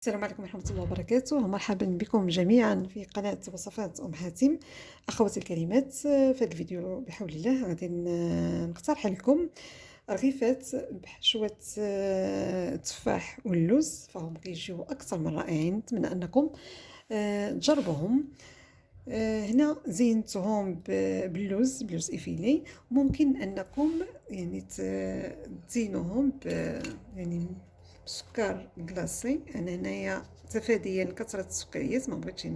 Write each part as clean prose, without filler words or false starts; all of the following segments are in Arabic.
السلام عليكم ورحمة الله وبركاته، مرحبا بكم جميعا في قناة وصفات أم حاتم. أخواتي الكريمات، في هذا الفيديو بحول الله غادي نقترح لكم رغيفات بحشوة التفاح واللوز، فهم كيجيو أكثر من رائعين. نتمنى أنكم تجربوهم. هنا زينتهم باللوز إفيلي. ممكن أنكم يعني تزينوهم يعني سكر كلاصي. انا هنايا تفاديا لكثره السكريات ما بغيتش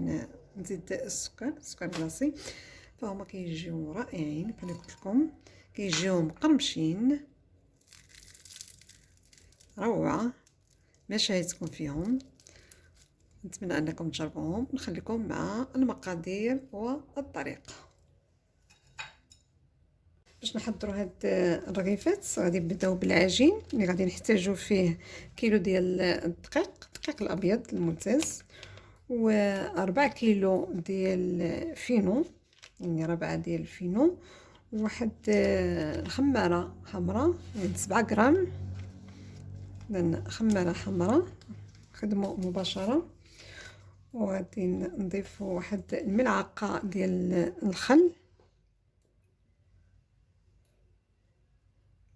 نزيد سكر كلاصي، فهما كيجيو رائعين كما قلت لكم، كيجيو مقرمشين روعه. ما شاهدتكم فيهم، نتمنى انكم تجربوهم. نخليكم مع المقادير والطريقه. باش نحضروا هاد الرغيفات غادي نبداو بالعجين اللي غادي نحتاجو فيه كيلو ديال الدقيق الابيض الممتاز، و4 كيلو ديال فينو، يعني 4 ديال الفينو، وواحد خماره حمراء يعني 7 غرام. لان خماره حمراء خدموا مباشره. وغادي نضيفوا واحد الملعقه ديال الخل،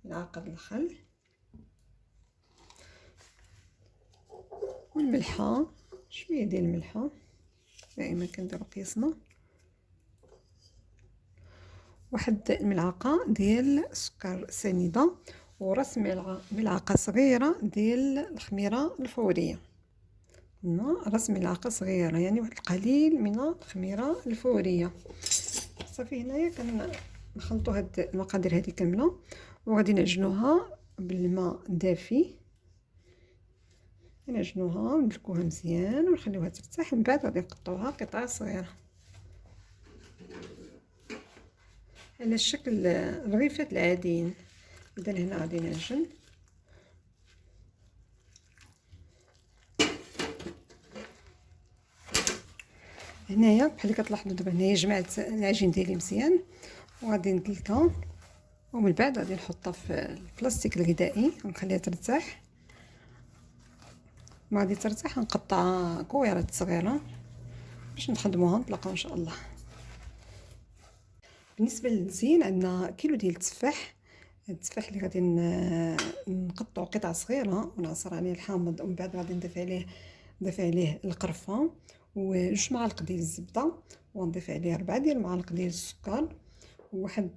ملعقه ديال الخل، والملحه شويه ديال الملحه، دائما كنديرو قياسنا، واحد الملعقه ديال السكر سنيده، وراس ملعقه صغيره ديال الخميره الفوريه. راس ملعقه صغيره يعني واحد القليل من الخميره الفوريه. صافي هنايا كنخلطوا هاد المقادير هذه كامله، وغادي نعجنوها بالماء دافي. نعجنوها وندلكوها مزيان ونخليوها ترتاح. من بعد غادي نقطعوها قطع صغيره على شكل الرغيفات العاديين. اذا هنا غادي نعجن هنايا بحال اللي كتلاحظوا. دابا هنايا جمعت العجين ديالي مزيان وغادي ندلكها، ومن بعد غادي نحطها في البلاستيك الغذائي ونخليها ترتاح. ما غادي ترتاح نقطعها كويرات صغيره باش نخدموها نطلقوا ان شاء الله. بالنسبه للزين عندنا كيلو ديال التفاح اللي غادي نقطعو قطع صغيره ونعصر عليه الحامض، ومن بعد غادي نضيف عليه القرفه وجوج معالق ديال الزبده، ونضيف عليه 4 ديال المعالق ديال السكر، وواحد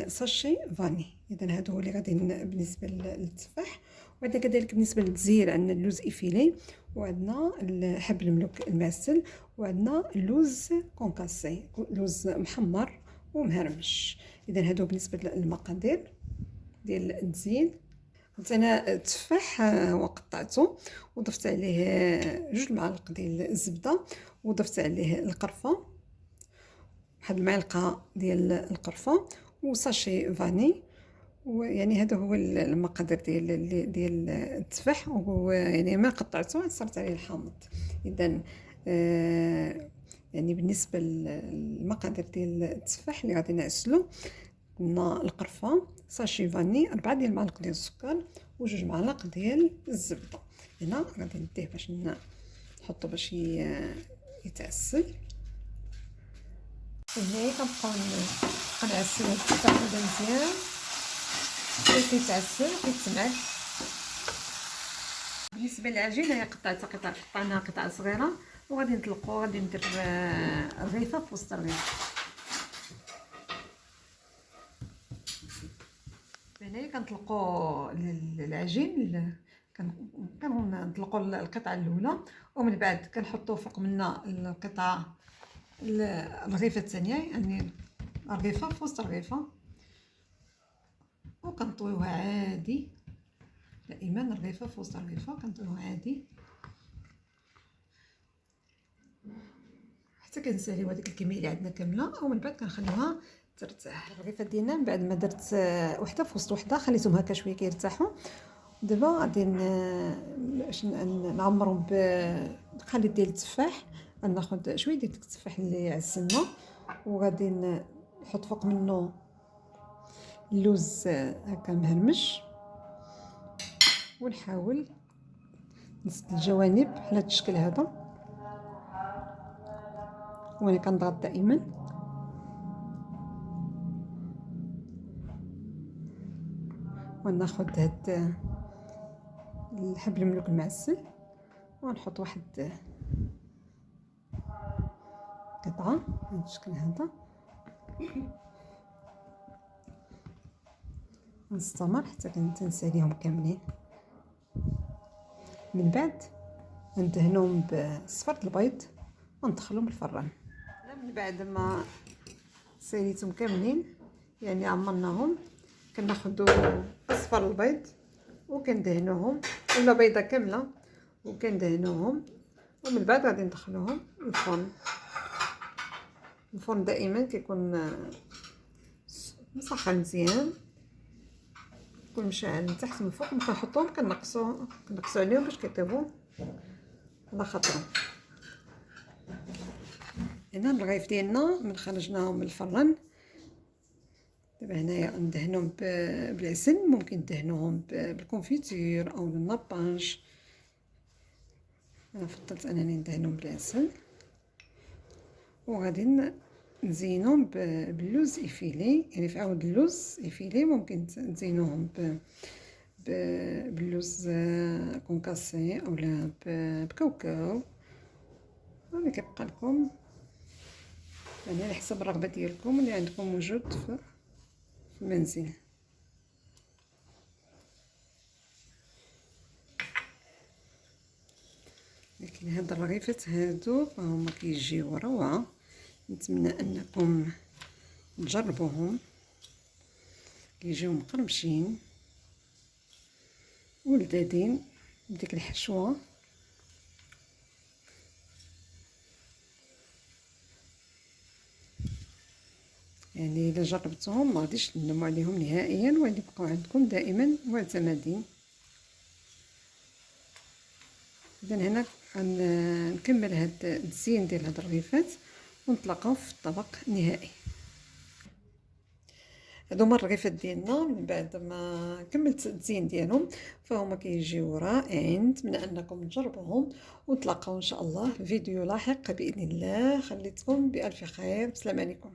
ساشي فاني. اذا هادو هو اللي غادي بالنسبه للتفاح. وعندنا كذلك بالنسبه للتزيين عندنا اللوز افيلي، وعندنا حب الملوك المعسل، وعندنا اللوز كونكاسي، لوز محمر ومهرمش. اذا هادو بالنسبه للمقادير ديال التزيين. قلت انا التفاح وقطعته وضفت عليه 2 معالق ديال الزبده، وضفت عليه القرفه، واحد المعلقه ديال القرفه، وساشي فاني. ويعني هذا هو المقادير ديال التفاح. ويعني ما قطعته عصرت عليه الحامض. اذا يعني بالنسبه للمقادير ديال التفاح اللي غادي نعسلو، قلنا القرفه، ساشي فاني، 4 ديال المعالق ديال السكر، وجوج معالق ديال الزبده. هنا غادي نديه باش نحطو باش يتعسل. هنايا كنبقاو نعسلو التفاح هذا مزيان كيتعسل وكيتسمعك. بالنسبه للعجين هي قطعناها قطع صغيره، وغادي نطلقو. غادي ندير الرغيفه في وسط الرغيف. هنايا كنطلقوا العجين، كنطلقوا القطعه الاولى، ومن بعد كنحطوا فوق منها القطعه الرغيفه الثانيه، يعني رغيفه في وسط الرغيفه، وكنطويوها عادي. دائما الرغيفه في وسط الرغيفه كنطويوها عادي حتى كنساليو هذيك الكميه اللي عندنا كامله، ومن بعد كنخليوها ترتاح. الرغيفه ديالنا من بعد ما درت وحده في وسط وحده خليتهم هكا شويه كيرتاحوا. دابا غادي نعمرهم بخليط ديال التفاح. غناخذ شويه ديال التفاح اللي عسلنا، وغادي نحط فوق منه اللوز هكا مهرمش، ونحاول نسد الجوانب على هذا الشكل هذا، وانا كنضغط دائما. وناخذ هاد الحبل الملوك المعسل ونحط واحد قطعه بهذا الشكل هذا، ونستمر حتى كنساليهم كاملين. من بعد ندهنهم بصفر البيض وندخلهم الفران. من بعد ما ساليتهم كاملين يعني عمرناهم، كناخذوا اصفر البيض وكندهنوهم ولا بيضه كامله وكندهنوهم، ومن بعد غادي ندخلوهم الفرن. الفرن دائما كيكون مسخن مزيان، يكون مشعل من تحت من فوق. كنحطوهم كنقصوا عليهم باش كيطيبوا على خاطرهم. هنا الرغيف ديالنا من خرجناهم من الفران. دابا هنايا ندهنوهم بالعسل، ممكن ندهنوهم بالكونفيتير او بالناباج. انا فضلت انني ندهنهم بالعسل. وغادي نزينهم باللوز ايفيلي، يعني في عود اللوز ايفيلي ممكن تزينوهم باللوز كونكاسي اولا بكاوكاو، هذا كيبقى لكم يعني على حسب الرغبه ديالكم اللي عندكم موجود في المنزل. لكن هاد الرغيفات هادو فهما كيجيو روعه، نتمنى انكم تجربوهم. كيجيو مقرمشين ولذاذين بديك الحشوه. يعني الا جربتوهم ما غاديش تندموا عليهم نهائيا، وغادي يبقاو عندكم دائما معتمدين. اذا هنا غنكمل هاد التزيين ديال هاد الرغيفات ونطلقوا في الطبق النهائي. هادو هما الرغيفات ديالنا من بعد ما كملت التزيين ديالهم، فهما كيجيو رائعين. نتمنى انكم تجربوهم ونتلاقاو ان شاء الله في فيديو لاحق باذن الله. خليتكم بالف خير، السلام عليكم.